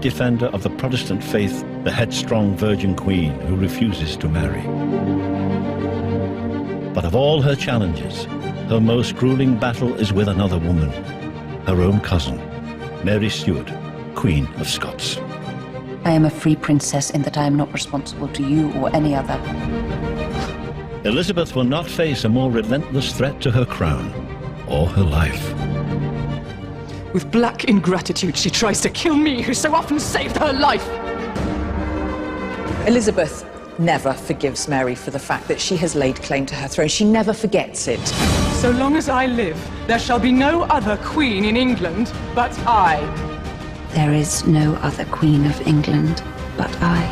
defender of the Protestant faith, the headstrong virgin queen who refuses to marry. But of all her challenges, her most grueling battle is with another woman, her own cousin, Mary Stuart, Queen of Scots. I am a free princess in that I am not responsible to you or any other. Elizabeth will not face a more relentless threat to her crown or her life. With black ingratitude, she tries to kill me, who so often saved her life. Elizabeth never forgives Mary for the fact that she has laid claim to her throne. She never forgets it. So long as I live, there shall be no other queen in England but I. There is no other Queen of England but I.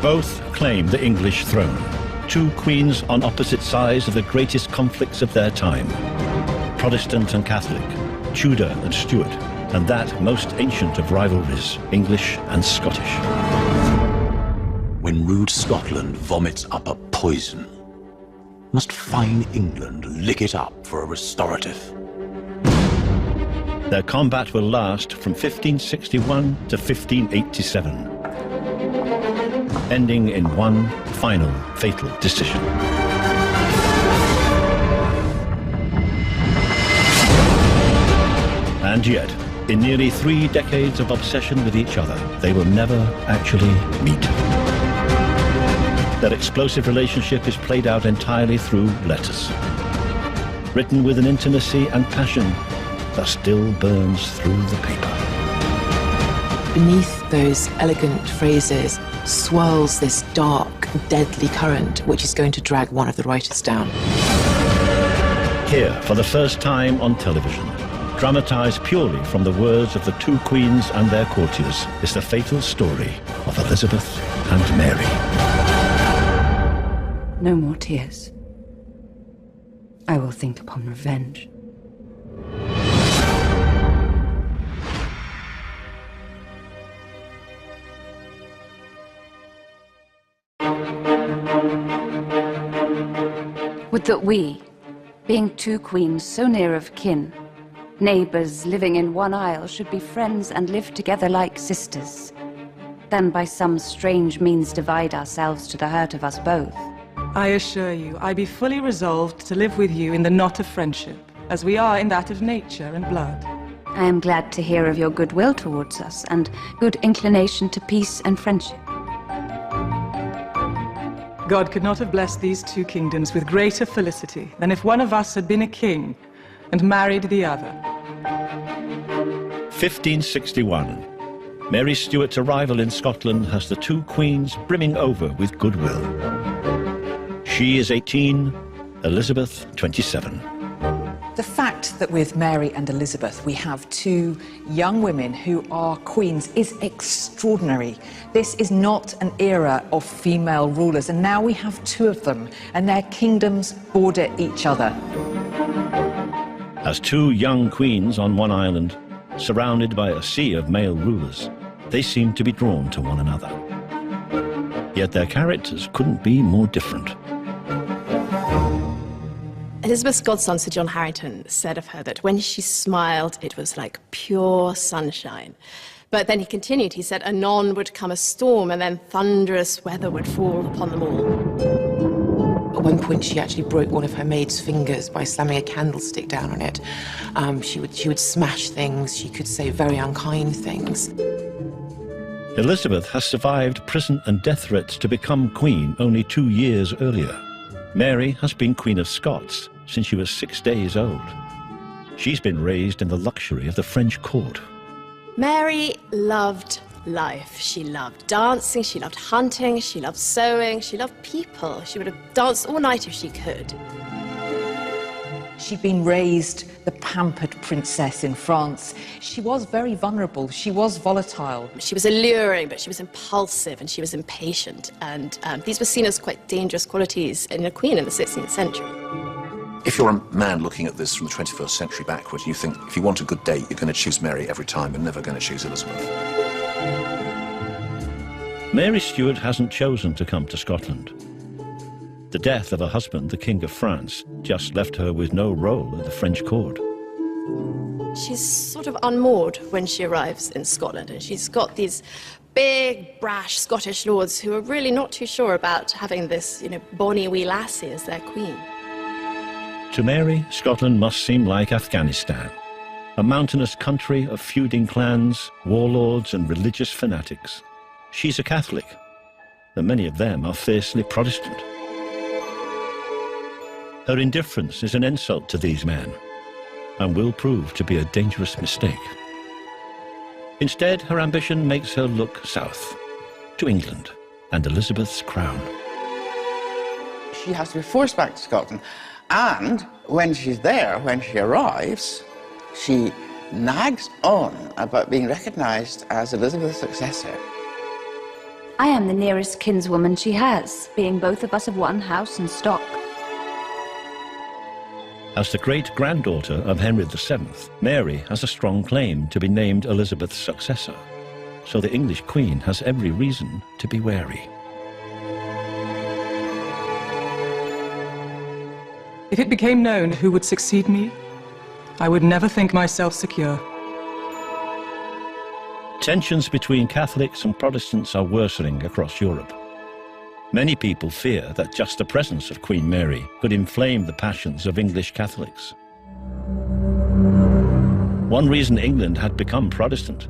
Both claim the English throne. Two queens on opposite sides of the greatest conflicts of their time. Protestant and Catholic, Tudor and Stuart, and that most ancient of rivalries, English and Scottish. When rude Scotland vomits up a poison, must fine England lick it up for a restorative. Their combat will last from 1561 to 1587, ending in one final fatal decision. And yet, in nearly 3 decades of obsession with each other, they will never actually meet. Their explosive relationship is played out entirely through letters, written with an intimacy and passion that still burns through the paper. Beneath those elegant phrases swirls this dark, deadly current which is going to drag one of the writers down. Here, for the first time on television, dramatized purely from the words of the two queens and their courtiers, is the fatal story of Elizabeth and Mary. No more tears. I will think upon revenge. Would that we, being two queens so near of kin, neighbors living in one isle, should be friends and live together like sisters, than by some strange means divide ourselves to the hurt of us both. I assure you, I be fully resolved to live with you in the knot of friendship, as we are in that of nature and blood. I am glad to hear of your goodwill towards us, and good inclination to peace and friendship. God could not have blessed these two kingdoms with greater felicity than if one of us had been a king and married the other. 1561. Mary Stuart's arrival in Scotland has the two queens brimming over with goodwill. She is 18, Elizabeth 27. The fact that with Mary and Elizabeth we have two young women who are queens is extraordinary. This is not an era of female rulers, and now we have two of them, and their kingdoms border each other. As two young queens on one island, surrounded by a sea of male rulers, they seem to be drawn to one another. Yet their characters couldn't be more different. Elizabeth's godson, Sir John Harrington, said of her that when she smiled, it was like pure sunshine. But then he continued, he said, anon would come a storm, and then thunderous weather would fall upon them all. At one point, she actually broke one of her maid's fingers by slamming a candlestick down on it. She would smash things. She could say very unkind things. Elizabeth has survived prison and death threats to become queen only 2 years earlier. Mary has been Queen of Scots since she was 6 days old. She's been raised in the luxury of the French court. Mary loved life. She loved dancing, she loved hunting, she loved sewing, she loved people. She would have danced all night if she could. She'd been raised the pampered princess in France. She was very vulnerable, she was volatile. She was alluring, but she was impulsive and she was impatient. And these were seen as quite dangerous qualities in a queen in the 16th century. If you're a man looking at this from the 21st century backward, you think if you want a good date, you're going to choose Mary every time and never going to choose Elizabeth. Mary Stuart hasn't chosen to come to Scotland. The death of her husband, the King of France, just left her with no role at the French court. She's sort of unmoored when she arrives in Scotland, and she's got these big, brash Scottish lords who are really not too sure about having this, bonny wee lassie as their queen. To Mary, Scotland must seem like Afghanistan, a mountainous country of feuding clans, warlords and religious fanatics. She's a Catholic, and many of them are fiercely Protestant. Her indifference is an insult to these men, and will prove to be a dangerous mistake. Instead, her ambition makes her look south, to England and Elizabeth's crown. She has to be forced back to Scotland, and when she's there, when she arrives, she nags on about being recognised as Elizabeth's successor. I am the nearest kinswoman she has, being both of us of one house and stock. As the great-granddaughter of Henry VII, Mary has a strong claim to be named Elizabeth's successor, so the English Queen has every reason to be wary. If it became known who would succeed me, I would never think myself secure. Tensions between Catholics and Protestants are worsening across Europe. Many people fear that just the presence of Queen Mary could inflame the passions of English Catholics. One reason England had become Protestant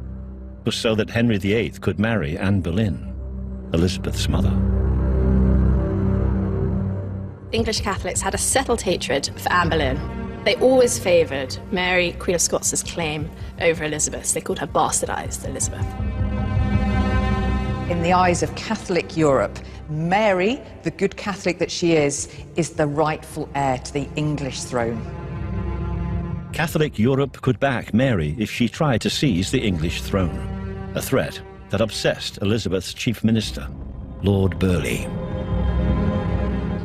was so that Henry VIII could marry Anne Boleyn, Elizabeth's mother. English Catholics had a settled hatred for Anne Boleyn. They always favoured Mary, Queen of Scots' claim over Elizabeth's. They called her bastardised Elizabeth. In the eyes of Catholic Europe, Mary, the good Catholic that she is the rightful heir to the English throne. Catholic Europe could back Mary if she tried to seize the English throne, a threat that obsessed Elizabeth's chief minister, Lord Burleigh.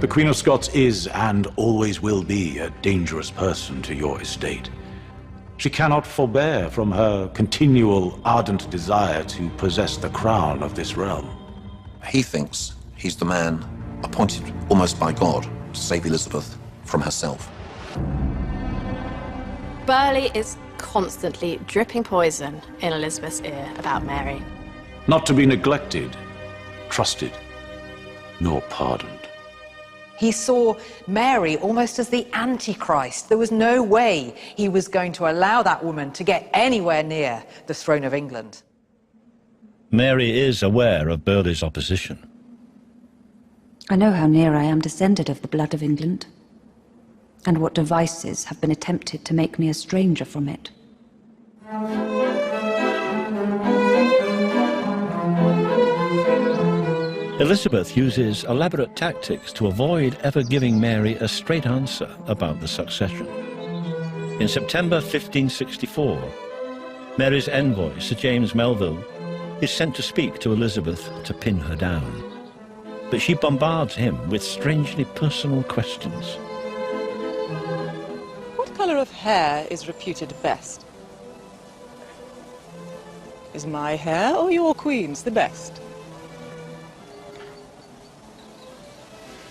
The Queen of Scots is and always will be a dangerous person to your estate. She cannot forbear from her continual ardent desire to possess the crown of this realm. He thinks he's the man appointed almost by God to save Elizabeth from herself. Burleigh is constantly dripping poison in Elizabeth's ear about Mary. Not to be neglected, trusted, nor pardoned. He saw Mary almost as the Antichrist. There was no way he was going to allow that woman to get anywhere near the throne of England. Mary is aware of Burleigh's opposition. I know how near I am descended of the blood of England, and what devices have been attempted to make me a stranger from it. Elizabeth uses elaborate tactics to avoid ever giving Mary a straight answer about the succession. In September 1564, Mary's envoy, Sir James Melville, is sent to speak to Elizabeth to pin her down. But she bombards him with strangely personal questions. What colour of hair is reputed best? Is my hair or your queen's the best?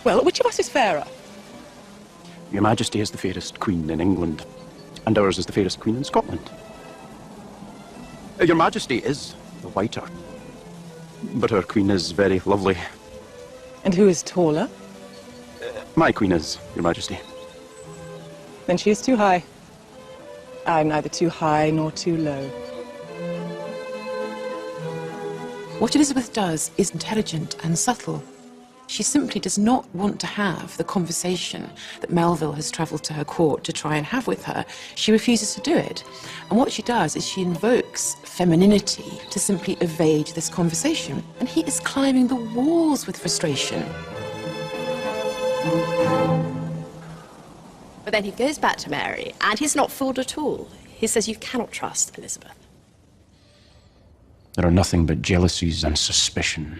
Well, which of us is fairer? Your Majesty is the fairest queen in England, and ours is the fairest queen in Scotland. Your Majesty is the whiter, but our queen is very lovely. And who is taller? My queen is, Your Majesty. Then she is too high. I'm neither too high nor too low. What Elizabeth does is intelligent and subtle. She simply does not want to have the conversation that Melville has travelled to her court to try and have with her. She refuses to do it. And what she does is she invokes femininity to simply evade this conversation. And he is climbing the walls with frustration. But then he goes back to Mary, and he's not fooled at all. He says, you cannot trust Elizabeth. There are nothing but jealousies and suspicion.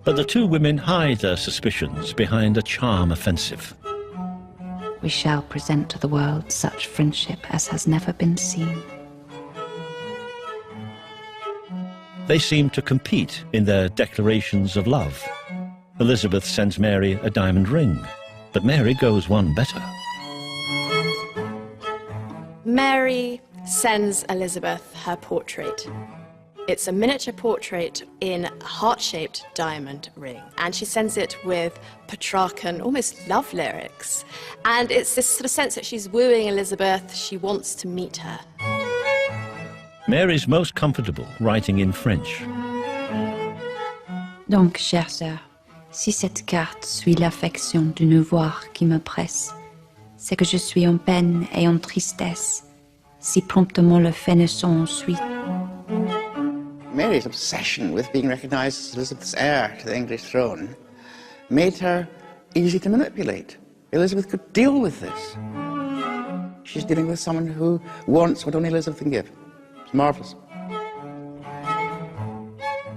But the two women hide their suspicions behind a charm offensive. We shall present to the world such friendship as has never been seen. They seem to compete in their declarations of love. Elizabeth sends Mary a diamond ring, but Mary goes one better. Mary sends Elizabeth her portrait. It's a miniature portrait in a heart-shaped diamond ring, and she sends it with Petrarchan, almost love lyrics. And it's this sort of sense that she's wooing Elizabeth, she wants to meet her. Mary's most comfortable writing in French. Donc, chère sœur, si cette carte suit l'affection d'une voir qui me presse, c'est que je suis en peine et en tristesse, si promptement le fait ne s'en suit. Mary's obsession with being recognised as Elizabeth's heir to the English throne made her easy to manipulate. Elizabeth could deal with this. She's dealing with someone who wants what only Elizabeth can give. It's marvellous.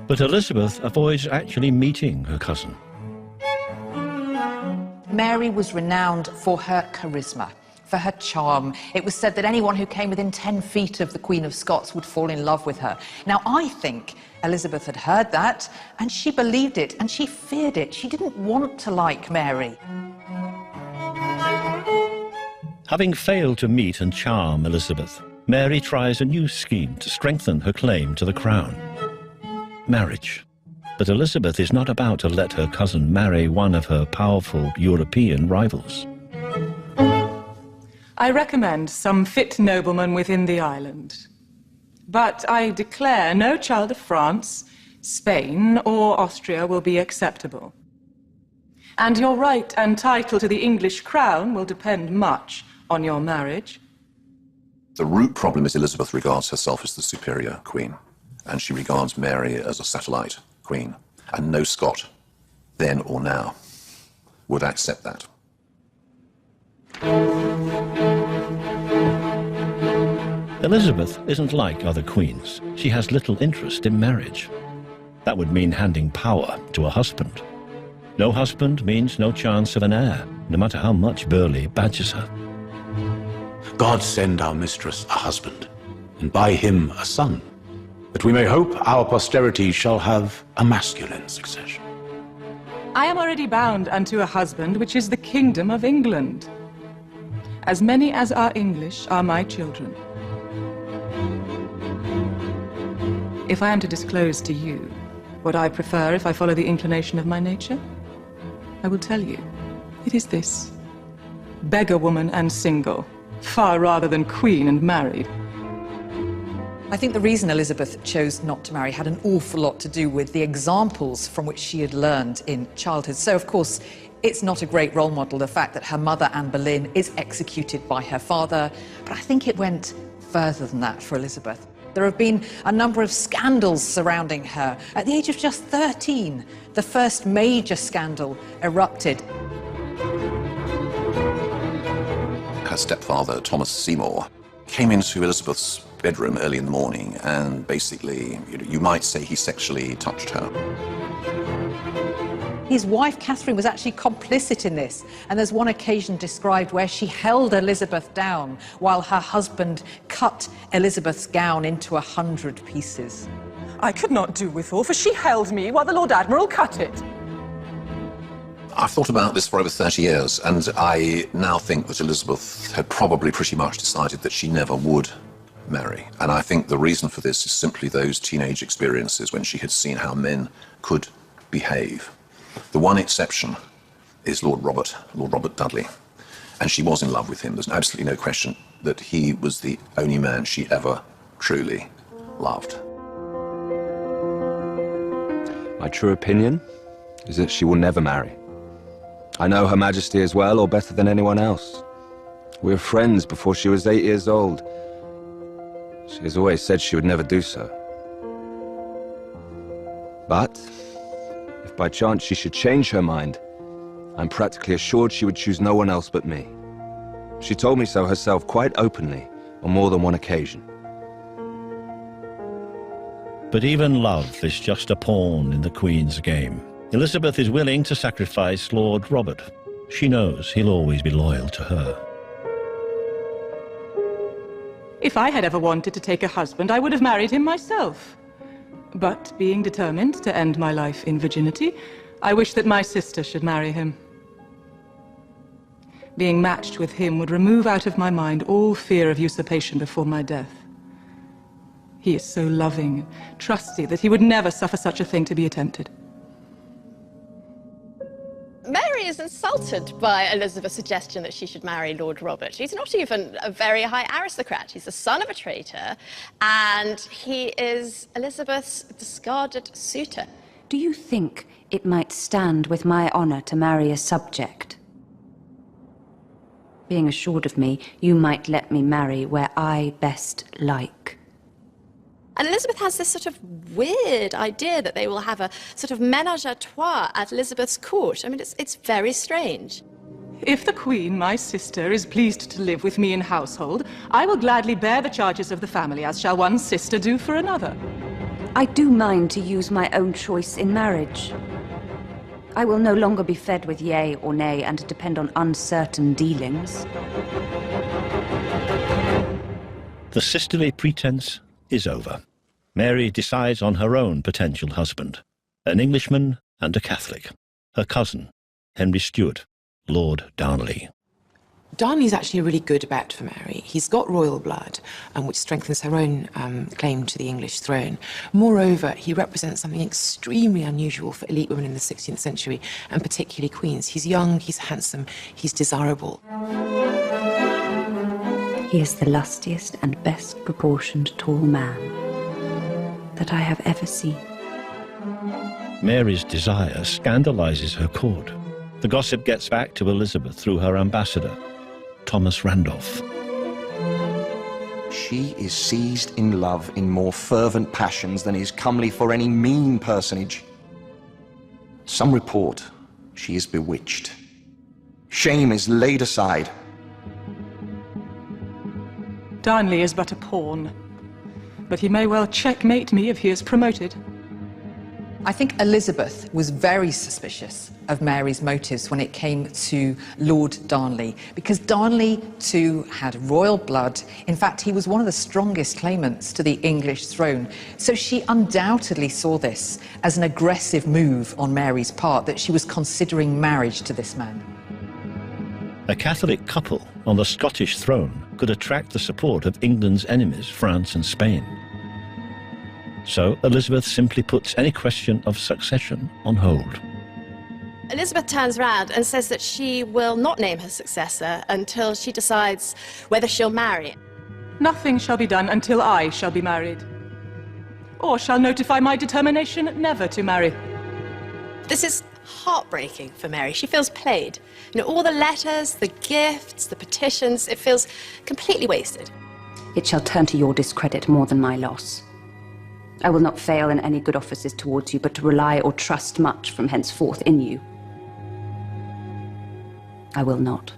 But Elizabeth avoids actually meeting her cousin. Mary was renowned for her charisma, for her charm. It was said that anyone who came within 10 feet of the Queen of Scots would fall in love with her. Now, I think Elizabeth had heard that, and she believed it, and she feared it. She didn't want to like Mary. Having failed to meet and charm Elizabeth, Mary tries a new scheme to strengthen her claim to the crown. Marriage. But Elizabeth is not about to let her cousin marry one of her powerful European rivals. I recommend some fit nobleman within the island. But I declare no child of France, Spain, or Austria will be acceptable. And your right and title to the English crown will depend much on your marriage. The root problem is Elizabeth regards herself as the superior queen, and she regards Mary as a satellite queen, and no Scot, then or now, would accept that. Elizabeth isn't like other queens. She has little interest in marriage. That would mean handing power to a husband. No husband means no chance of an heir, no matter how much Burleigh badgers her. God send our mistress a husband, and by him a son, that we may hope our posterity shall have a masculine succession. I am already bound unto a husband, which is the kingdom of England. As many as are English are my children. If I am to disclose to you what I prefer if I follow the inclination of my nature, I will tell you. It is this: beggar woman and single, far rather than queen and married. I think the reason Elizabeth chose not to marry had an awful lot to do with the examples from which she had learned in childhood. So, of course, it's not a great role model, the fact that her mother, Anne Boleyn, is executed by her father. But I think it went further than that for Elizabeth. There have been a number of scandals surrounding her. At the age of just 13, the first major scandal erupted. Her stepfather, Thomas Seymour, came into Elizabeth's bedroom early in the morning and basically, you might say he sexually touched her. His wife, Catherine, was actually complicit in this, and there's one occasion described where she held Elizabeth down while her husband cut Elizabeth's gown into 100 pieces. I could not do withal, for she held me while the Lord Admiral cut it. I've thought about this for over 30 years, and I now think that Elizabeth had probably pretty much decided that she never would marry. And I think the reason for this is simply those teenage experiences when she had seen how men could behave. The one exception is Lord Robert Dudley. And she was in love with him. There's absolutely no question that he was the only man she ever truly loved. My true opinion is that she will never marry. I know Her Majesty as well or better than anyone else. We were friends before she was 8 years old. She has always said she would never do so. But if by chance she should change her mind, I'm practically assured she would choose no one else but me. She told me so herself quite openly on more than one occasion. But even love is just a pawn in the Queen's game. Elizabeth is willing to sacrifice Lord Robert. She knows he'll always be loyal to her. If I had ever wanted to take a husband, I would have married him myself. But being determined to end my life in virginity, I wish that my sister should marry him. Being matched with him would remove out of my mind all fear of usurpation before my death. He is so loving, trusty, that he would never suffer such a thing to be attempted. Mary is insulted by Elizabeth's suggestion that she should marry Lord Robert. He's not even a very high aristocrat. He's the son of a traitor, and he is Elizabeth's discarded suitor. Do you think it might stand with my honor to marry a subject? Being assured of me, you might let me marry where I best like. And Elizabeth has this sort of weird idea that they will have a sort of ménage à trois at Elizabeth's court. I mean, it's very strange. If the Queen, my sister, is pleased to live with me in household, I will gladly bear the charges of the family, as shall one sister do for another. I do mind to use my own choice in marriage. I will no longer be fed with yea or nay and depend on uncertain dealings. The sisterly pretense is over. Mary decides on her own potential husband, an Englishman and a Catholic, her cousin, Henry Stuart, Lord Darnley. Darnley's actually a really good bet for Mary. He's got royal blood, which strengthens her own claim to the English throne. Moreover, he represents something extremely unusual for elite women in the 16th century, and particularly queens. He's young, he's handsome, he's desirable. He is the lustiest and best proportioned tall man that I have ever seen. Mary's desire scandalizes her court. The gossip gets back to Elizabeth through her ambassador, Thomas Randolph. She is seized in love in more fervent passions than is comely for any mean personage. Some report she is bewitched. Shame is laid aside. Darnley is but a pawn, but he may well checkmate me if he is promoted. I think Elizabeth was very suspicious of Mary's motives when it came to Lord Darnley, because Darnley too had royal blood. In fact, he was one of the strongest claimants to the English throne. So she undoubtedly saw this as an aggressive move on Mary's part, that she was considering marriage to this man. A Catholic couple on the Scottish throne could attract the support of England's enemies, France and Spain. So Elizabeth simply puts any question of succession on hold. Elizabeth turns round and says that she will not name her successor until she decides whether she'll marry. Nothing shall be done until I shall be married, or shall notify my determination never to marry. This is heartbreaking for Mary. She feels played. You know, all the letters, the gifts, the petitions, it feels completely wasted. It shall turn to your discredit more than my loss. I will not fail in any good offices towards you, but to rely or trust much from henceforth in you, I will not.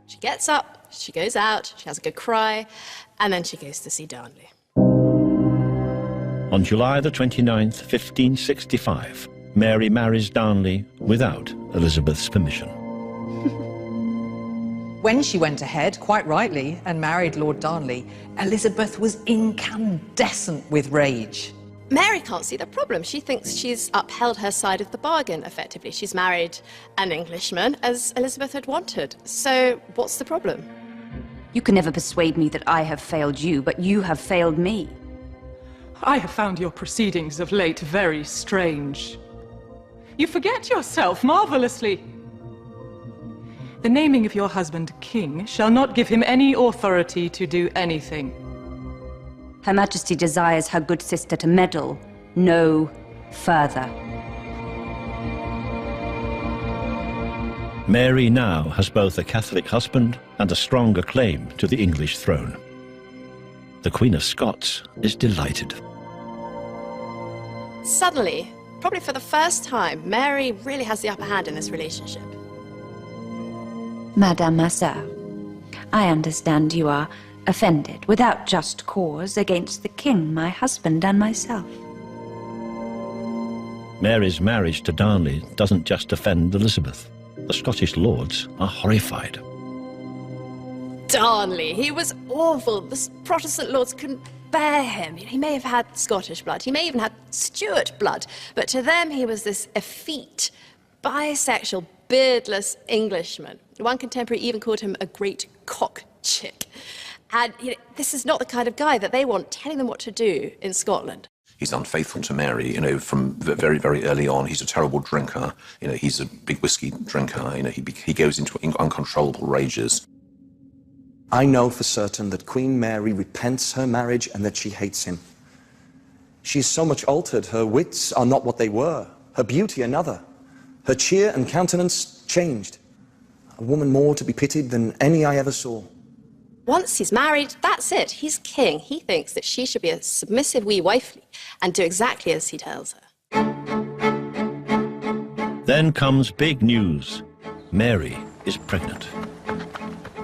She gets up, she goes out, she has a good cry, and then she goes to see Darnley. On July the 29th, 1565, Mary marries Darnley without Elizabeth's permission. When she went ahead, quite rightly, and married Lord Darnley, Elizabeth was incandescent with rage. Mary can't see the problem. She thinks she's upheld her side of the bargain, effectively. She's married an Englishman, as Elizabeth had wanted. So what's the problem? You can never persuade me that I have failed you, but you have failed me. I have found your proceedings of late very strange. You forget yourself marvelously. The naming of your husband king shall not give him any authority to do anything. Her Majesty desires her good sister to meddle no further. Mary now has both a Catholic husband and a stronger claim to the English throne. The Queen of Scots is delighted. Suddenly, probably for the first time, Mary really has the upper hand in this relationship. Madame ma sœur, I understand you are offended, without just cause, against the king, my husband, and myself. Mary's marriage to Darnley doesn't just offend Elizabeth. The Scottish lords are horrified. Darnley, he was awful. The Protestant lords couldn't bear him. He may have had Scottish blood, he may even have Stuart blood, but to them he was this effete, bisexual beardless Englishman. One contemporary even called him a great cock chick. And this is not the kind of guy that they want telling them what to do in Scotland. He's unfaithful to Mary, from very, very early on. He's a terrible drinker. He's a big whiskey drinker. He goes into uncontrollable rages. I know for certain that Queen Mary repents her marriage and that she hates him. She's so much altered. Her wits are not what they were. Her beauty another. Her cheer and countenance changed. A woman more to be pitied than any I ever saw. Once he's married, that's it. He's king. He thinks that she should be a submissive wee wifely and do exactly as he tells her. Then comes big news. Mary is pregnant.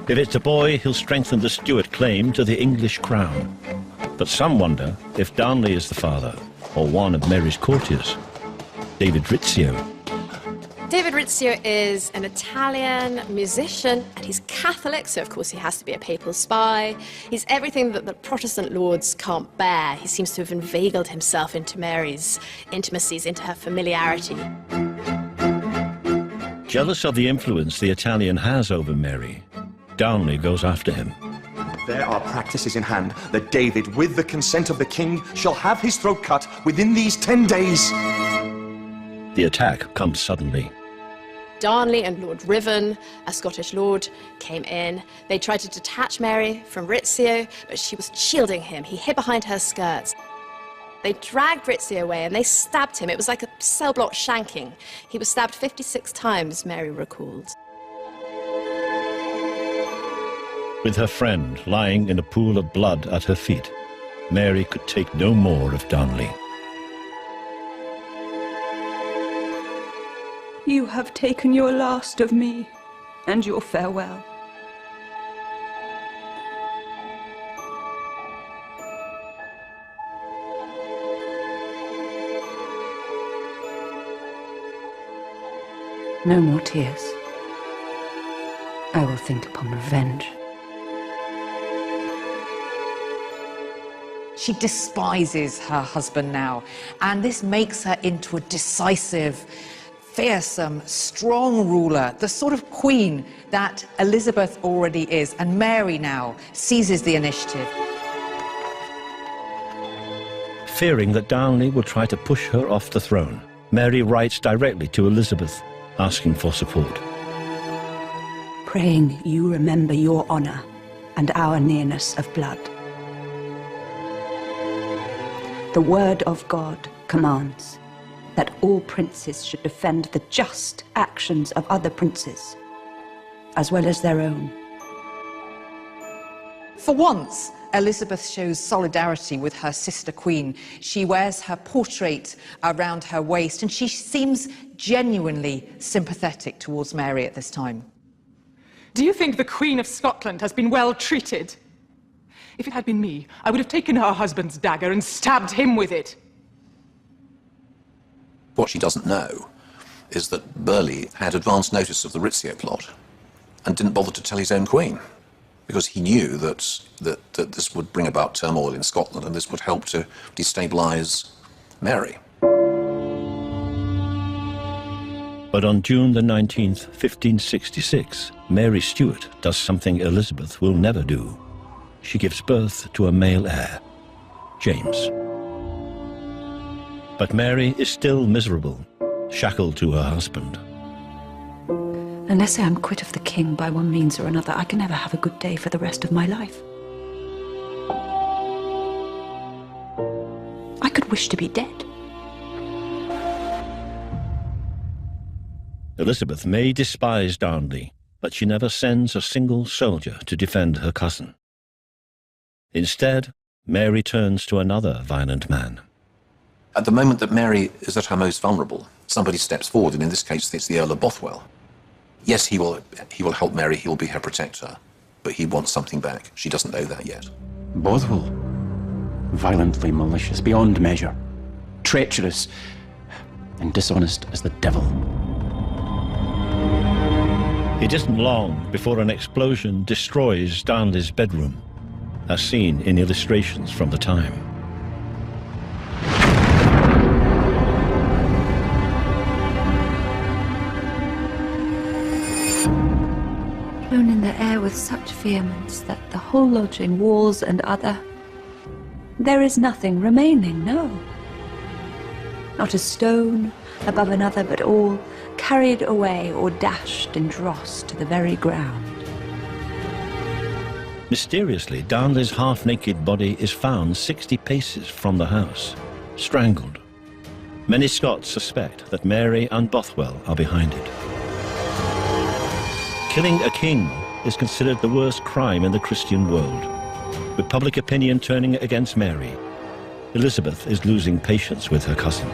If it's a boy, he'll strengthen the Stuart claim to the English crown. But some wonder if Darnley is the father, or one of Mary's courtiers, David Rizzio. David Rizzio is an Italian musician, and he's Catholic, so of course he has to be a papal spy. He's everything that the Protestant lords can't bear. He seems to have inveigled himself into Mary's intimacies, into her familiarity. Jealous of the influence the Italian has over Mary, Darnley goes after him. There are practices in hand that David, with the consent of the king, shall have his throat cut within these 10 days. The attack comes suddenly. Darnley and Lord Riven, a Scottish lord, came in. They tried to detach Mary from Rizzio, but she was shielding him. He hid behind her skirts. They dragged Rizzio away and they stabbed him. It was like a cell block shanking. He was stabbed 56 times, Mary recalled. With her friend lying in a pool of blood at her feet, Mary could take no more of Darnley. You have taken your last of me, and your farewell. No more tears. I will think upon revenge. She despises her husband now, and this makes her into a decisive, fearsome, strong ruler, the sort of queen that Elizabeth already is, and Mary now seizes the initiative. Fearing that Darnley will try to push her off the throne, Mary writes directly to Elizabeth, asking for support. Praying you remember your honor and our nearness of blood. The word of God commands that all princes should defend the just actions of other princes, as well as their own. For once, Elizabeth shows solidarity with her sister queen. She wears her portrait around her waist, and she seems genuinely sympathetic towards Mary at this time. Do you think the Queen of Scotland has been well treated? If it had been me, I would have taken her husband's dagger and stabbed him with it. What she doesn't know is that Burghley had advance notice of the Rizzio plot and didn't bother to tell his own queen, because he knew that this would bring about turmoil in Scotland and this would help to destabilise Mary. But on June the 19th, 1566, Mary Stuart does something Elizabeth will never do. She gives birth to a male heir, James. But Mary is still miserable, shackled to her husband. Unless I am quit of the king by one means or another, I can never have a good day for the rest of my life. I could wish to be dead. Elizabeth may despise Darnley, but she never sends a single soldier to defend her cousin. Instead, Mary turns to another violent man. At the moment that Mary is at her most vulnerable, somebody steps forward, and in this case it's the Earl of Bothwell. Yes, he will help Mary, he will be her protector, but he wants something back. She doesn't know that yet. Bothwell? Violently malicious, beyond measure. Treacherous, and dishonest as the devil. It isn't long before an explosion destroys Darnley's bedroom, as seen in illustrations from the time. Blown in the air with such vehemence that the whole lodging, walls and other, there is nothing remaining, no. Not a stone above another, but all carried away or dashed in dross to the very ground. Mysteriously, Darnley's half-naked body is found 60 paces from the house, strangled. Many Scots suspect that Mary and Bothwell are behind it. Killing a king is considered the worst crime in the Christian world. With public opinion turning against Mary, Elizabeth is losing patience with her cousin.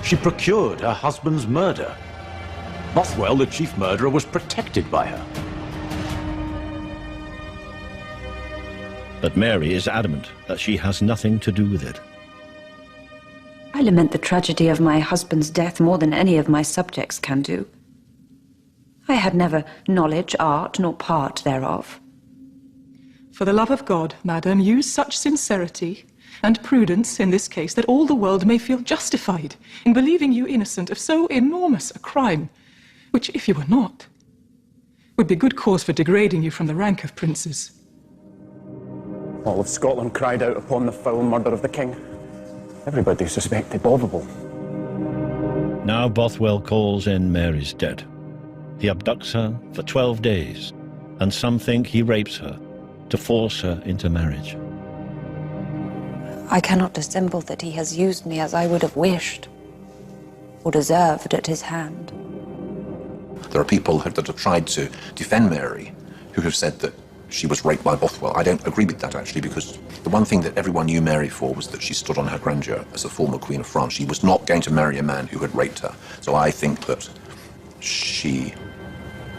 She procured her husband's murder. Bothwell, the chief murderer, was protected by her. But Mary is adamant that she has nothing to do with it. I lament the tragedy of my husband's death more than any of my subjects can do. I had never knowledge, art, nor part thereof. For the love of God, madam, use such sincerity and prudence in this case that all the world may feel justified in believing you innocent of so enormous a crime, which, if you were not, would be good cause for degrading you from the rank of princes. All of Scotland cried out upon the foul murder of the king. Everybody suspected Bothwell. Now Bothwell calls in Mary's dead. He abducts her for 12 days, and some think he rapes her to force her into marriage. I cannot dissemble that he has used me as I would have wished, or deserved at his hand. There are people that have tried to defend Mary who have said that she was raped by Bothwell. I don't agree with that, actually, because the one thing that everyone knew Mary for was that she stood on her grandeur as a former Queen of France. She was not going to marry a man who had raped her. So I think that she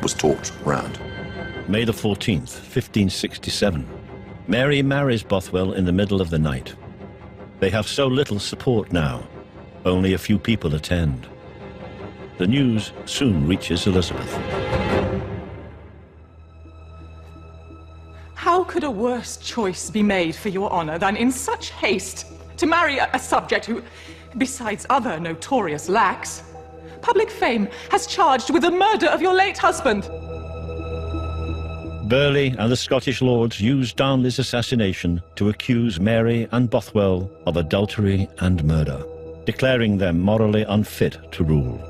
was talked round. May the 14th, 1567. Mary marries Bothwell in the middle of the night. They have so little support now. Only a few people attend. The news soon reaches Elizabeth. How could a worse choice be made for your honor than in such haste to marry a subject who, besides other notorious lacks, public fame has charged with the murder of your late husband? Burghley and the Scottish lords used Darnley's assassination to accuse Mary and Bothwell of adultery and murder, declaring them morally unfit to rule.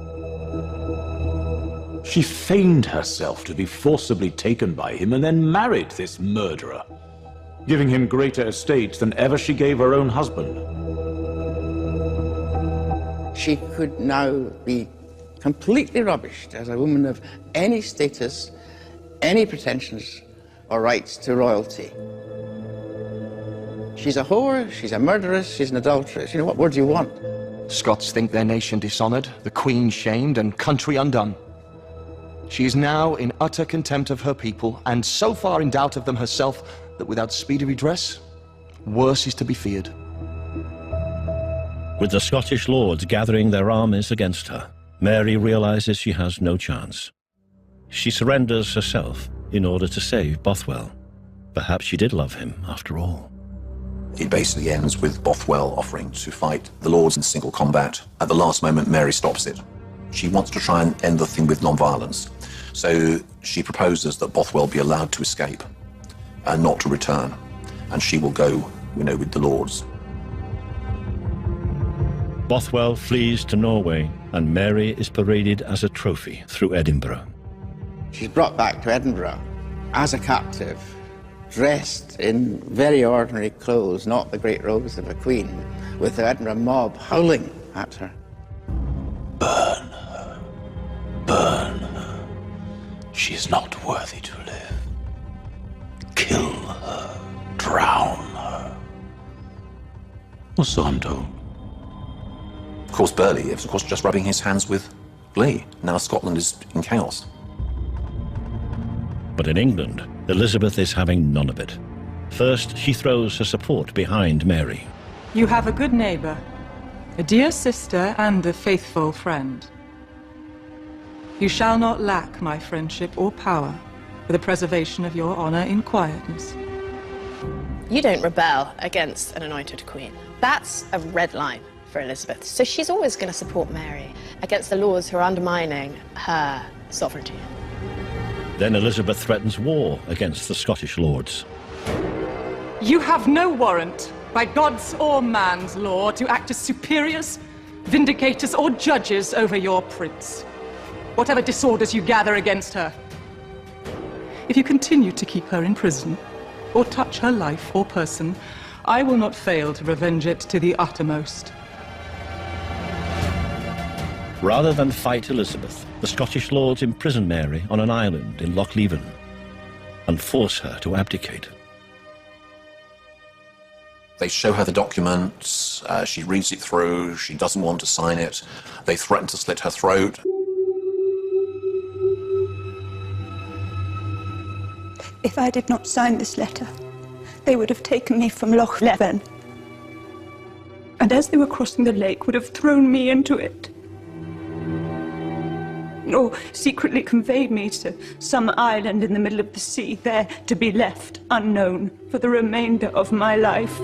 She feigned herself to be forcibly taken by him and then married this murderer, giving him greater estates than ever she gave her own husband. She could now be completely rubbished as a woman of any status, any pretensions or rights to royalty. She's a whore, she's a murderess, she's an adulteress. You know, what more do you want? Scots think their nation dishonoured, the Queen shamed, and country undone. She is now in utter contempt of her people, and so far in doubt of them herself, that without speedy redress, worse is to be feared. With the Scottish lords gathering their armies against her, Mary realizes she has no chance. She surrenders herself in order to save Bothwell. Perhaps she did love him after all. It basically ends with Bothwell offering to fight the lords in single combat. At the last moment, Mary stops it. She wants to try and end the thing with non-violence. So she proposes that Bothwell be allowed to escape and not to return. And she will go, with the lords. Bothwell flees to Norway, and Mary is paraded as a trophy through Edinburgh. She's brought back to Edinburgh as a captive, dressed in very ordinary clothes, not the great robes of a queen, with the Edinburgh mob howling at her. Burn her. Burn her. She is not worthy to live. Kill her. Drown her. Or so I'm told. Of course, Burghley is, just rubbing his hands with glee. Now Scotland is in chaos. But in England, Elizabeth is having none of it. First, she throws her support behind Mary. You have a good neighbor, a dear sister and a faithful friend. You shall not lack my friendship or power for the preservation of your honor in quietness. You don't rebel against an anointed queen. That's a red line for Elizabeth. So she's always going to support Mary against the lords who are undermining her sovereignty. Then Elizabeth threatens war against the Scottish lords. You have no warrant, by God's or man's law, to act as superiors, vindicators, or judges over your prince. Whatever disorders you gather against her. If you continue to keep her in prison, or touch her life or person, I will not fail to revenge it to the uttermost. Rather than fight Elizabeth, the Scottish lords imprison Mary on an island in Loch Leven and force her to abdicate. They show her the documents, she reads it through, she doesn't want to sign it, they threaten to slit her throat. If I did not sign this letter, they would have taken me from Loch Leven, and as they were crossing the lake, would have thrown me into it, or secretly conveyed me to some island in the middle of the sea, there to be left unknown for the remainder of my life.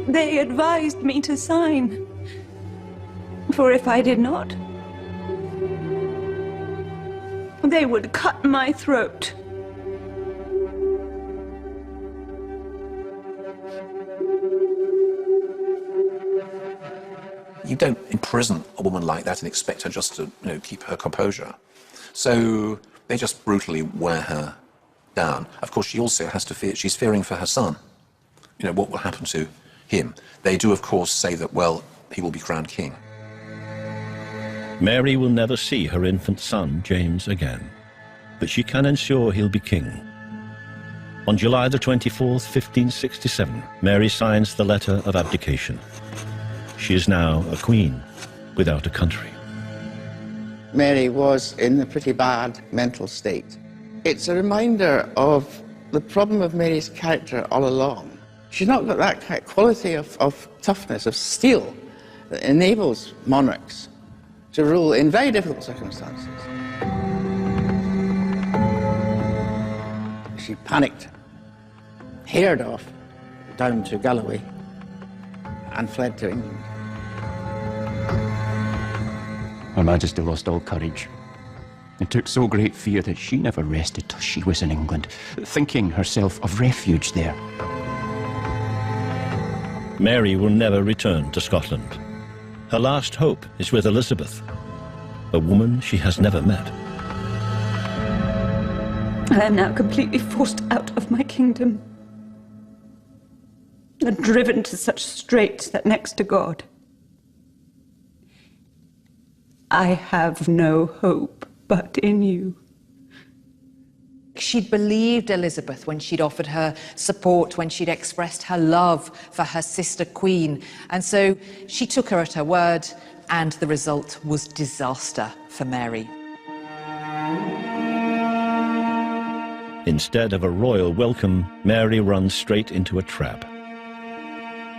They advised me to sign, for if I did not, they would cut my throat. You don't imprison a woman like that and expect her just to, keep her composure. So they just brutally wear her down. Of course, she also has to fear, she's fearing for her son. What will happen to him? They do, of course, say that, well, he will be crowned king. Mary will never see her infant son, James, again, but she can ensure he'll be king. On July the 24th, 1567, Mary signs the letter of abdication. She is now a queen without a country. Mary was in a pretty bad mental state. It's a reminder of the problem of Mary's character all along. She's not got that kind of quality of toughness, of steel, that enables monarchs to rule in very difficult circumstances. She panicked, haired off down to Galloway, and fled to England. Her Majesty lost all courage and took so great fear that she never rested till she was in England, thinking herself of refuge there. Mary will never return to Scotland. Her last hope is with Elizabeth, a woman she has never met. I am now completely forced out of my kingdom and driven to such straits that next to God, I have no hope but in you. She'd believed Elizabeth when she'd offered her support, when she'd expressed her love for her sister queen. And so she took her at her word, and the result was disaster for Mary. Instead of a royal welcome, Mary runs straight into a trap.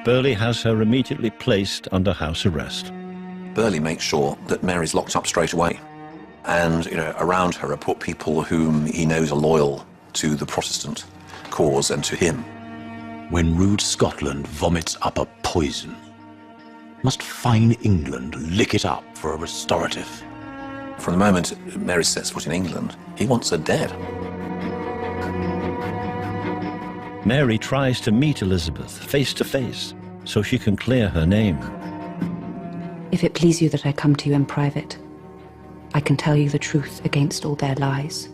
Burghley has her immediately placed under house arrest. Burghley makes sure that Mary's locked up straight away. And, around her are put people whom he knows are loyal to the Protestant cause and to him. When rude Scotland vomits up a poison, must fine England lick it up for a restorative? From the moment Mary sets foot in England, he wants her dead. Mary tries to meet Elizabeth face to face so she can clear her name. If it please you that I come to you in private, I can tell you the truth against all their lies.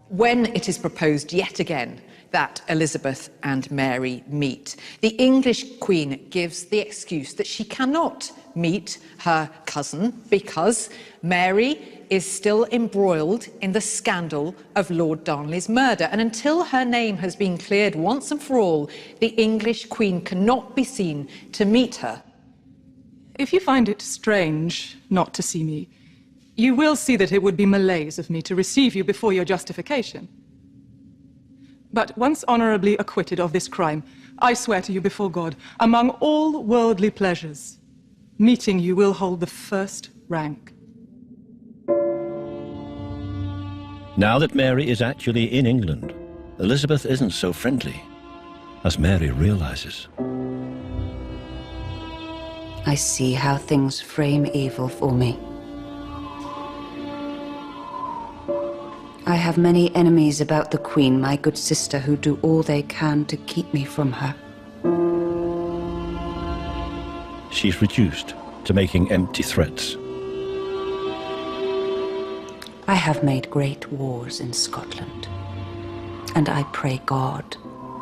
When it is proposed yet again that Elizabeth and Mary meet, the English Queen gives the excuse that she cannot meet her cousin because Mary is still embroiled in the scandal of Lord Darnley's murder. And until her name has been cleared once and for all, the English Queen cannot be seen to meet her. If you find it strange not to see me, you will see that it would be malaise of me to receive you before your justification. But once honorably acquitted of this crime, I swear to you before God, among all worldly pleasures, meeting you will hold the first rank. Now that Mary is actually in England, Elizabeth isn't so friendly, as Mary realizes. I see how things frame evil for me. I have many enemies about the Queen, my good sister, who do all they can to keep me from her. She's reduced to making empty threats. I have made great wars in Scotland, and I pray God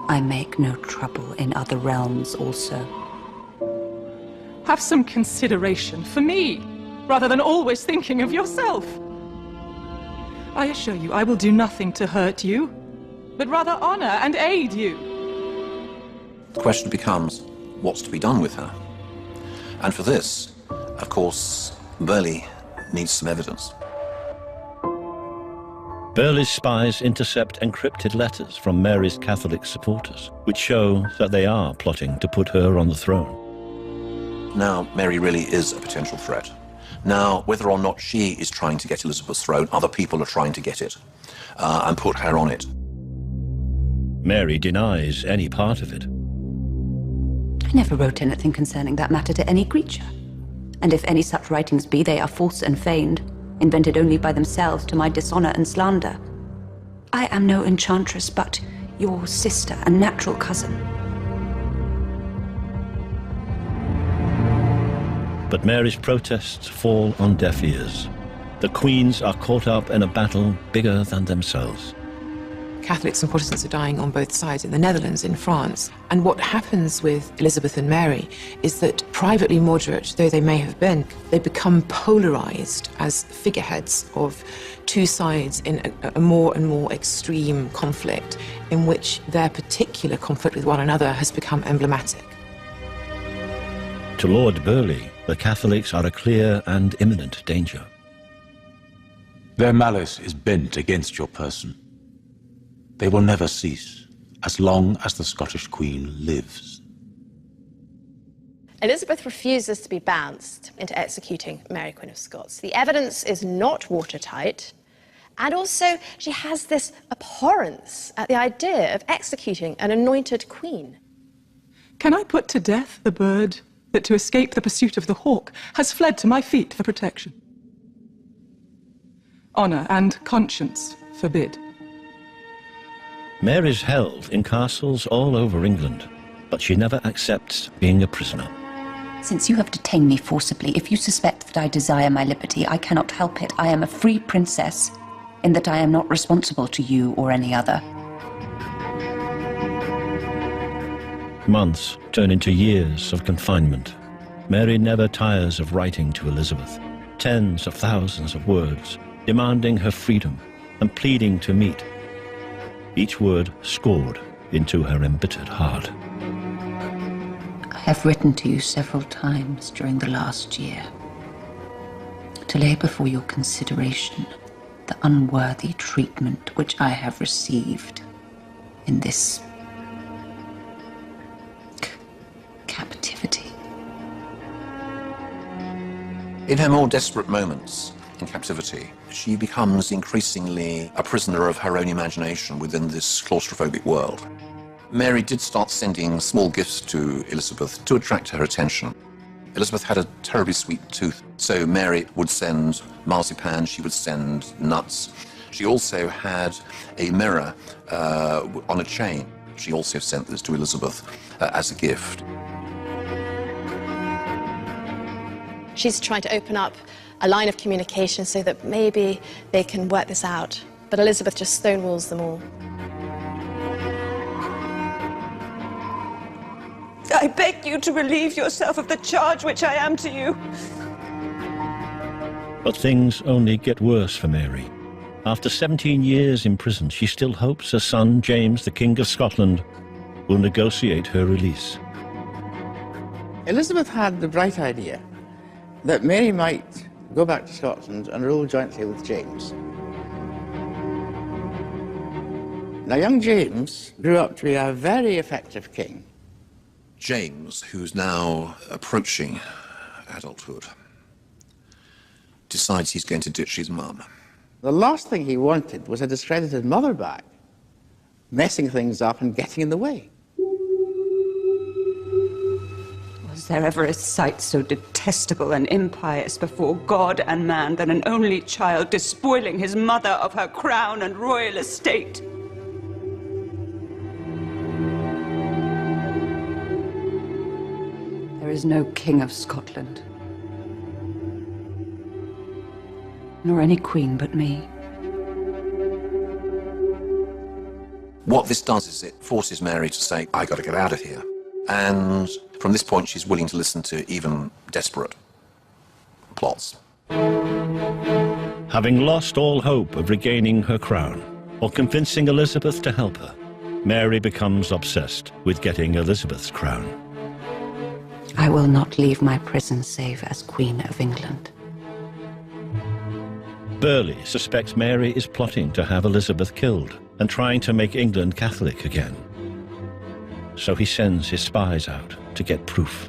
I make no trouble in other realms also. Have some consideration for me, rather than always thinking of yourself. I assure you, I will do nothing to hurt you, but rather honor and aid you. The question becomes, what's to be done with her? And for this, of course, Burghley needs some evidence. Burghley's spies intercept encrypted letters from Mary's Catholic supporters, which show that they are plotting to put her on the throne. Now, Mary really is a potential threat. Now, whether or not she is trying to get Elizabeth's throne, other people are trying to get it and put her on it. Mary denies any part of it. I never wrote anything concerning that matter to any creature. And if any such writings be, they are false and feigned, invented only by themselves to my dishonor and slander. I am no enchantress, but your sister and natural cousin. But Mary's protests fall on deaf ears. The queens are caught up in a battle bigger than themselves. Catholics and Protestants are dying on both sides, in the Netherlands, in France. And what happens with Elizabeth and Mary is that, privately moderate though they may have been, they become polarized as figureheads of two sides in a more and more extreme conflict, in which their particular conflict with one another has become emblematic. To Lord Burghley, the Catholics are a clear and imminent danger. Their malice is bent against your person. They will never cease, as long as the Scottish Queen lives. Elizabeth refuses to be bounced into executing Mary, Queen of Scots. The evidence is not watertight, and also she has this abhorrence at the idea of executing an anointed queen. Can I put to death the bird that, to escape the pursuit of the hawk, has fled to my feet for protection? Honor and conscience forbid. Mary's held in castles all over England, but she never accepts being a prisoner. Since you have detained me forcibly, if you suspect that I desire my liberty, I cannot help it. I am a free princess, in that I am not responsible to you or any other. Months turn into years of confinement. Mary never tires of writing to Elizabeth, tens of thousands of words, demanding her freedom and pleading to meet. Each word scored into her embittered heart. I have written to you several times during the last year to lay before your consideration the unworthy treatment which I have received in this captivity. In her more desperate moments in captivity, she becomes increasingly a prisoner of her own imagination within this claustrophobic world. Mary did start sending small gifts to Elizabeth to attract her attention. Elizabeth had a terribly sweet tooth, so Mary would send marzipan, she would send nuts. She also had a mirror on a chain. She also sent this to Elizabeth as a gift. She's trying to open up a line of communication so that maybe they can work this out. But Elizabeth just stonewalls them all. I beg you to relieve yourself of the charge which I am to you. But things only get worse for Mary. After 17 years in prison, she still hopes her son, James, the King of Scotland, will negotiate her release. Elizabeth had the bright idea that Mary might go back to Scotland and rule jointly with James. Now, young James grew up to be a very effective king. James, who's now approaching adulthood, decides he's going to ditch his mum. The last thing he wanted was a discredited mother back, messing things up and getting in the way. Was there ever a sight so detestable and impious before God and man than an only child despoiling his mother of her crown and royal estate? There is no king of Scotland, nor any queen but me. What this does is it forces Mary to say, I gotta get out of here. And from this point, she's willing to listen to even desperate plots. Having lost all hope of regaining her crown or convincing Elizabeth to help her, Mary becomes obsessed with getting Elizabeth's crown. I will not leave my prison save as Queen of England. Burghley suspects Mary is plotting to have Elizabeth killed and trying to make England Catholic again. So he sends his spies out to get proof.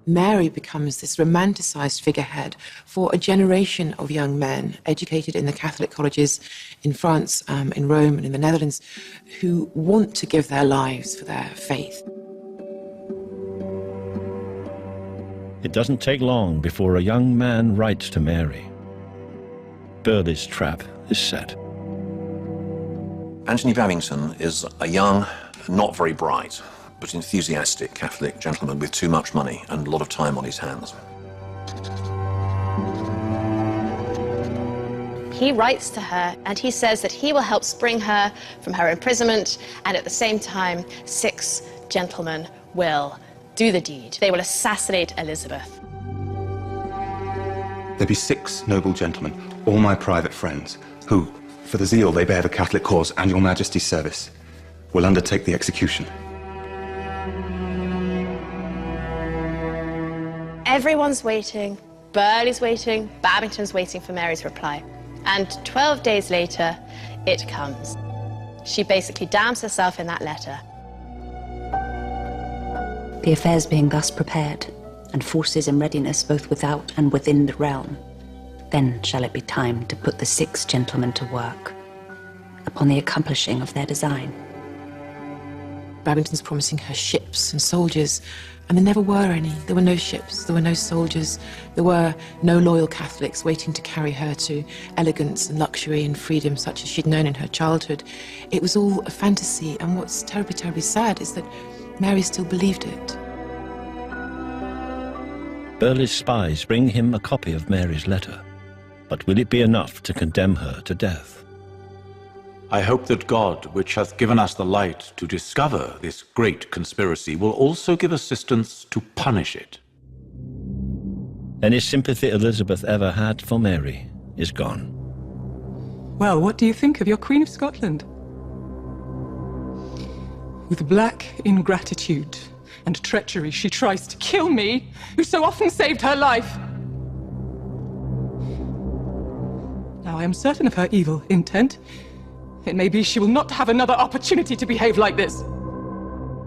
Mary becomes this romanticized figurehead for a generation of young men educated in the Catholic colleges in France, in Rome and in the Netherlands, who want to give their lives for their faith. It doesn't take long before a young man writes to Mary. Burghley's trap is set. Anthony Babington is a young, not very bright, but enthusiastic Catholic gentleman with too much money and a lot of time on his hands. He writes to her and he says that he will help spring her from her imprisonment, and at the same time 6 gentlemen will do the deed. They will assassinate Elizabeth. There be 6 noble gentlemen, all my private friends, who, for the zeal they bear the Catholic cause and your Majesty's service, will undertake the execution. Everyone's waiting, Burghley's waiting, Babington's waiting for Mary's reply. And 12 days later, it comes. She basically damns herself in that letter. The affairs being thus prepared, and forces in readiness both without and within the realm, then shall it be time to put the 6 gentlemen to work upon the accomplishing of their design. Babington's promising her ships and soldiers, and there never were any. There were no ships, there were no soldiers, there were no loyal Catholics waiting to carry her to elegance and luxury and freedom such as she'd known in her childhood. It was all a fantasy, and what's terribly, terribly sad is that Mary still believed it. Burghley's spies bring him a copy of Mary's letter, but will it be enough to condemn her to death? I hope that God, which hath given us the light to discover this great conspiracy, will also give assistance to punish it. Any sympathy Elizabeth ever had for Mary is gone. Well, what do you think of your Queen of Scotland? With black ingratitude and treachery, she tries to kill me, who so often saved her life. Now, I am certain of her evil intent. It may be she will not have another opportunity to behave like this.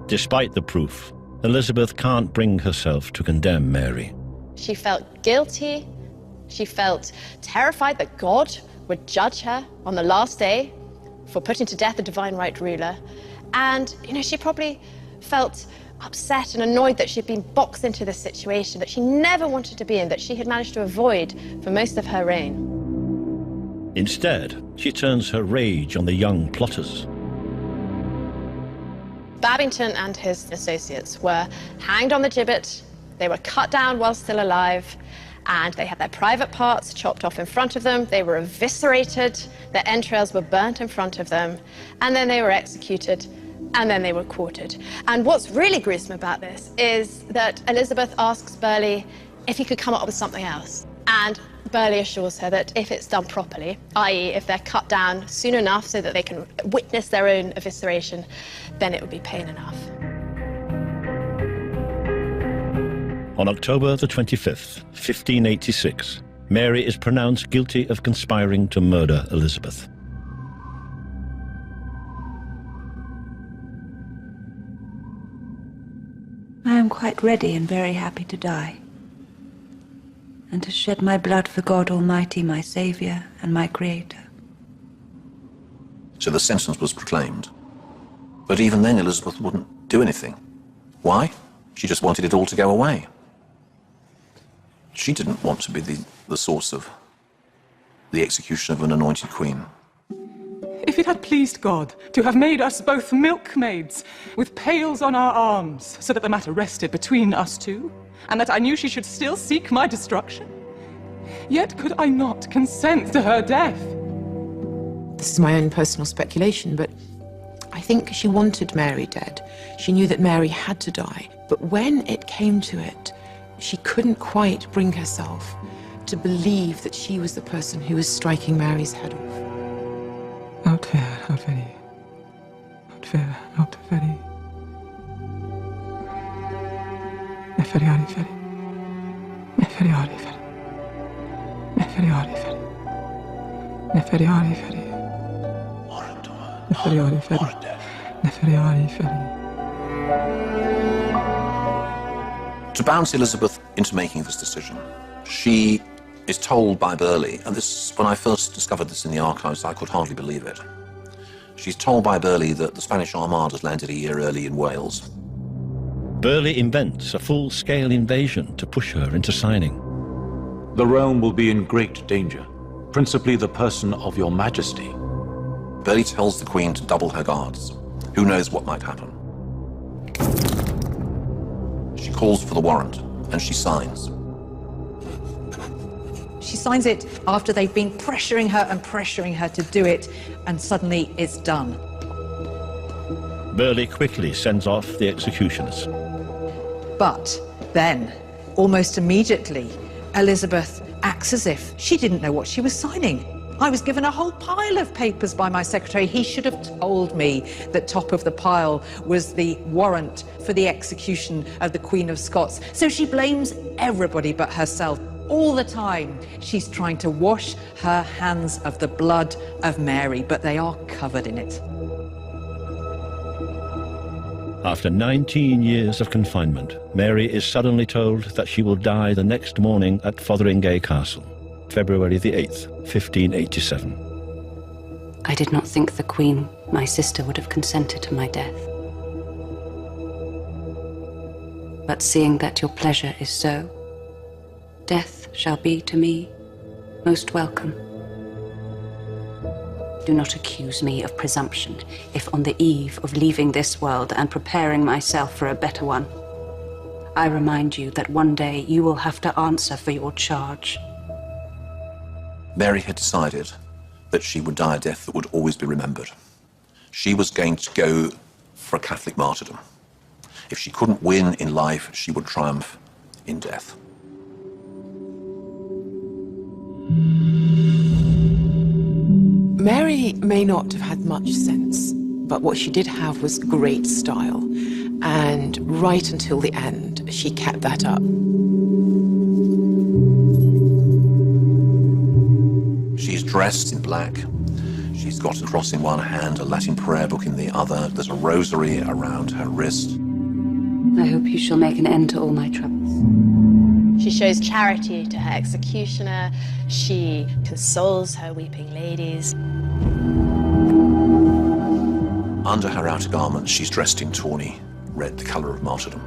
Despite the proof, Elizabeth can't bring herself to condemn Mary. She felt guilty. She felt terrified that God would judge her on the last day for putting to death the divine right ruler. And, she probably felt upset and annoyed that she'd been boxed into this situation that she never wanted to be in, that she had managed to avoid for most of her reign. Instead, she turns her rage on the young plotters. Babington and his associates were hanged on the gibbet, they were cut down while still alive, and they had their private parts chopped off in front of them, they were eviscerated, their entrails were burnt in front of them, and then they were executed, and then they were quartered. And what's really gruesome about this is that Elizabeth asks Burghley if he could come up with something else. And Burghley assures her that if it's done properly, i.e. if they're cut down soon enough so that they can witness their own evisceration, then it would be pain enough. On October the 25th, 1586, Mary is pronounced guilty of conspiring to murder Elizabeth. I am quite ready and very happy to die, and to shed my blood for God Almighty, my Saviour and my Creator. So the sentence was proclaimed. But even then, Elizabeth wouldn't do anything. Why? She just wanted it all to go away. She didn't want to be the source of the execution of an anointed queen. If it had pleased God to have made us both milkmaids with pails on our arms, so that the matter rested between us two, and that I knew she should still seek my destruction, yet could I not consent to her death. This is my own personal speculation, but I think she wanted Mary dead. She knew that Mary had to die. But when it came to it, she couldn't quite bring herself to believe that she was the person who was striking Mary's head off. Out fair, out very. Out fair, out very. Neferiari ferry. Neferiari ferry. Neferiari ferry. Neferiari ferry. Neferiari ferry. Neferiari ferry. To bounce Elizabeth into making this decision, she is told by Burleigh, and this, when I first discovered this in the archives, I could hardly believe it. She's told by Burleigh that the Spanish Armada has landed a year early in Wales. Burleigh invents a full-scale invasion to push her into signing. The realm will be in great danger, principally the person of your majesty. Burleigh tells the Queen to double her guards. Who knows what might happen? She calls for the warrant, and she signs. She signs it after they've been pressuring her to do it, and suddenly it's done. Burleigh quickly sends off the executioners. But then, almost immediately, Elizabeth acts as if she didn't know what she was signing. I was given a whole pile of papers by my secretary. He should have told me that top of the pile was the warrant for the execution of the Queen of Scots. So she blames everybody but herself. All the time, she's trying to wash her hands of the blood of Mary, but they are covered in it. After 19 years of confinement, Mary is suddenly told that she will die the next morning at Fotheringay Castle, February the 8th, 1587. I did not think the Queen, my sister, would have consented to my death. But seeing that your pleasure is so, death shall be to me most welcome. Do not accuse me of presumption if on the eve of leaving this world and preparing myself for a better one, I remind you that one day you will have to answer for your charge. Mary had decided that she would die a death that would always be remembered. She was going to go for a Catholic martyrdom. If she couldn't win in life, she would triumph in death. Mary may not have had much sense, but what she did have was great style. And right until the end, she kept that up. She's dressed in black. She's got a cross in one hand, a Latin prayer book in the other. There's a rosary around her wrist. I hope you shall make an end to all my troubles. She shows charity to her executioner. She consoles her weeping ladies. Under her outer garments, she's dressed in tawny red, the colour of martyrdom.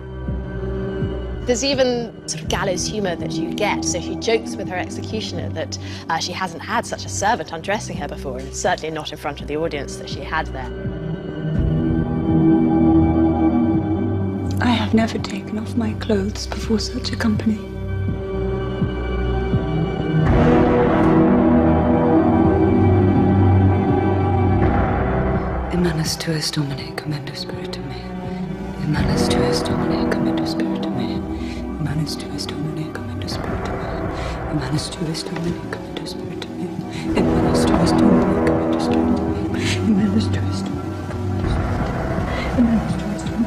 There's even sort of gallows humour that you get, so she jokes with her executioner that she hasn't had such a servant undressing her before, and certainly not in front of the audience that she had there. I have never taken off my clothes before such a company. Manus tuus Domine, commendo spiritum mei. Manus tuus Domine, commendo spiritum mei. Manus tuus Domine, commendo spiritum mei. Manus tuus Domine, commendo spiritum mei. Manus tuus Domine, commendo spiritum mei. Manus tuus Domine, commendo spiritum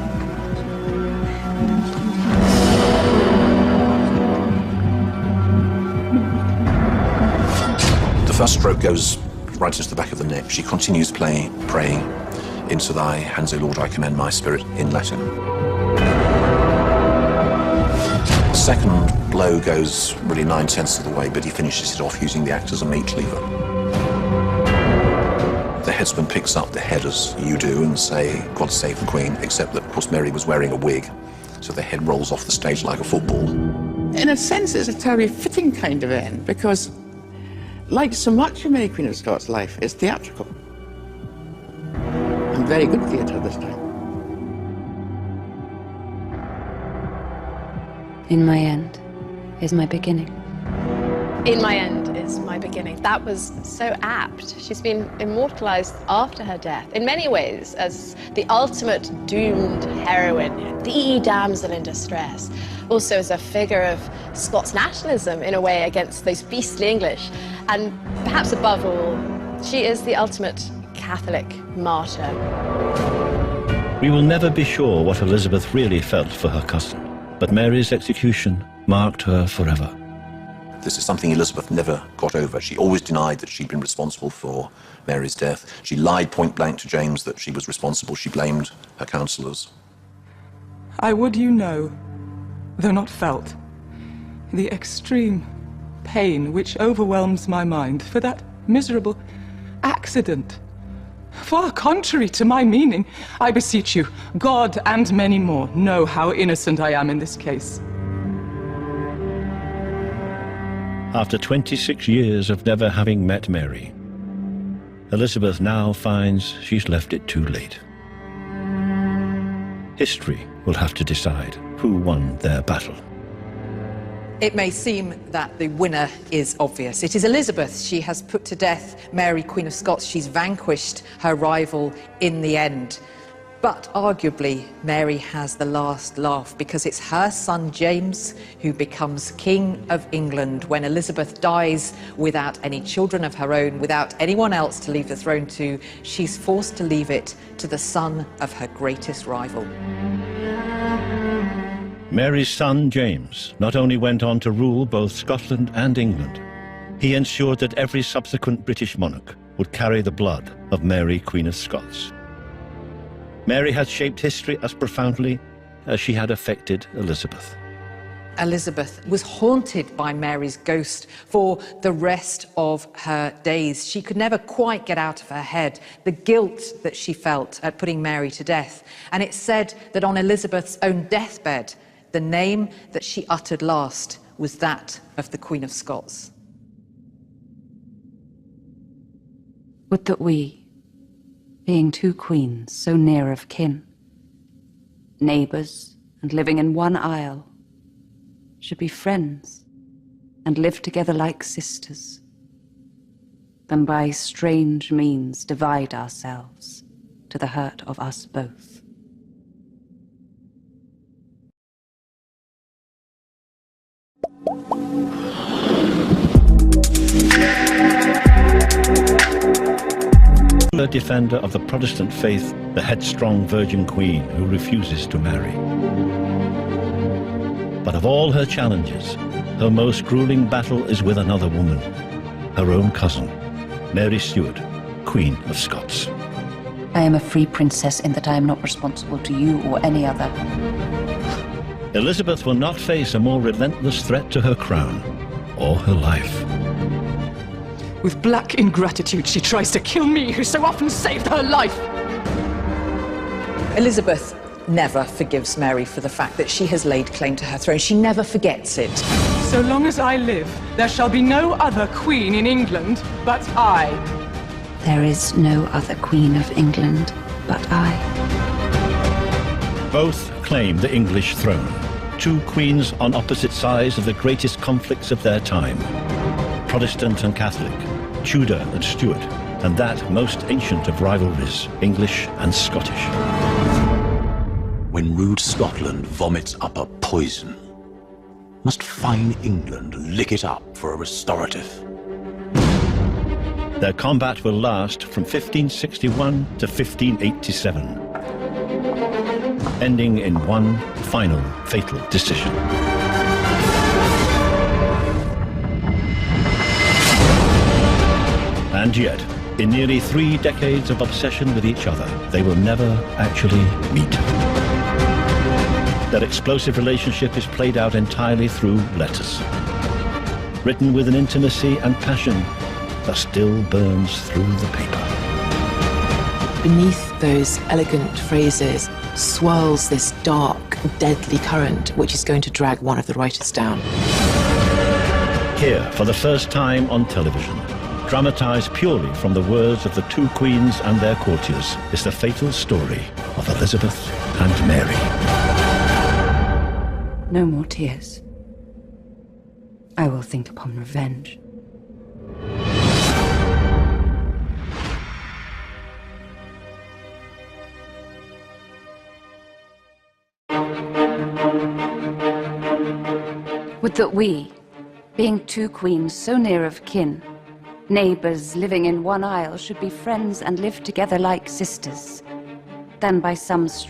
mei. The first stroke goes right into the back of the neck. She continues praying, "Into thy hands, O Lord, I commend my spirit," in Latin. The second blow goes really 9/10 of the way, but he finishes it off using the axe as a meat cleaver. The headsman picks up the head as you do and say, "God save the Queen," except that, of course, Mary was wearing a wig, so the head rolls off the stage like a football. In a sense, it's a terribly fitting kind of end, because like so much of Mary Queen of Scots' life, it's theatrical. And very good theatre this time. In my end is my beginning. In my end is my beginning. That was so apt. She's been immortalized after her death, in many ways, as the ultimate doomed heroine, the damsel in distress. Also as a figure of Scots nationalism, in a way, against those beastly English. And perhaps above all, she is the ultimate Catholic martyr. We will never be sure what Elizabeth really felt for her cousin, but Mary's execution marked her forever. This is something Elizabeth never got over. She always denied that she'd been responsible for Mary's death. She lied point blank to James that she was responsible. She blamed her counsellors. I would you know, though not felt, the extreme pain which overwhelms my mind for that miserable accident. Far contrary to my meaning, I beseech you, God and many more know how innocent I am in this case. After 26 years of never having met Mary, Elizabeth now finds she's left it too late. History will have to decide who won their battle. It may seem that the winner is obvious. It is Elizabeth. She has put to death Mary, Queen of Scots. She's vanquished her rival in the end. But arguably, Mary has the last laugh, because it's her son James who becomes King of England when Elizabeth dies without any children of her own, without anyone else to leave the throne to. She's forced to leave it to the son of her greatest rival. Mary's son, James, not only went on to rule both Scotland and England, he ensured that every subsequent British monarch would carry the blood of Mary, Queen of Scots. Mary had shaped history as profoundly as she had affected Elizabeth. Elizabeth was haunted by Mary's ghost for the rest of her days. She could never quite get out of her head the guilt that she felt at putting Mary to death. And it's said that on Elizabeth's own deathbed, the name that she uttered last was that of the Queen of Scots. Would that we, being two queens so near of kin, neighbours and living in one isle, should be friends and live together like sisters, than by strange means divide ourselves to the hurt of us both. The defender of the Protestant faith, the headstrong Virgin Queen who refuses to marry. But of all her challenges, her most grueling battle is with another woman, her own cousin, Mary Stuart, Queen of Scots. I am a free princess in that I am not responsible to you or any other. Elizabeth will not face a more relentless threat to her crown or her life. With black ingratitude, she tries to kill me, who so often saved her life. Elizabeth never forgives Mary for the fact that she has laid claim to her throne. She never forgets it. So long as I live, there shall be no other queen in England but I. There is no other Queen of England but I. Both claim the English throne. Two queens on opposite sides of the greatest conflicts of their time. Protestant and Catholic, Tudor and Stuart, and that most ancient of rivalries, English and Scottish. When rude Scotland vomits up a poison, must fine England lick it up for a restorative. Their combat will last from 1561 to 1587, ending in one final fatal decision. And yet, in nearly 3 decades of obsession with each other, they will never actually meet. Their explosive relationship is played out entirely through letters, written with an intimacy and passion that still burns through the paper. Beneath those elegant phrases, swirls this dark, deadly current which is going to drag one of the writers down. Here, for the first time on television, dramatised purely from the words of the two queens and their courtiers, is the fatal story of Elizabeth and Mary. No more tears. I will think upon revenge. Would that we, being two queens so near of kin, neighbours living in one isle, should be friends and live together like sisters, than by some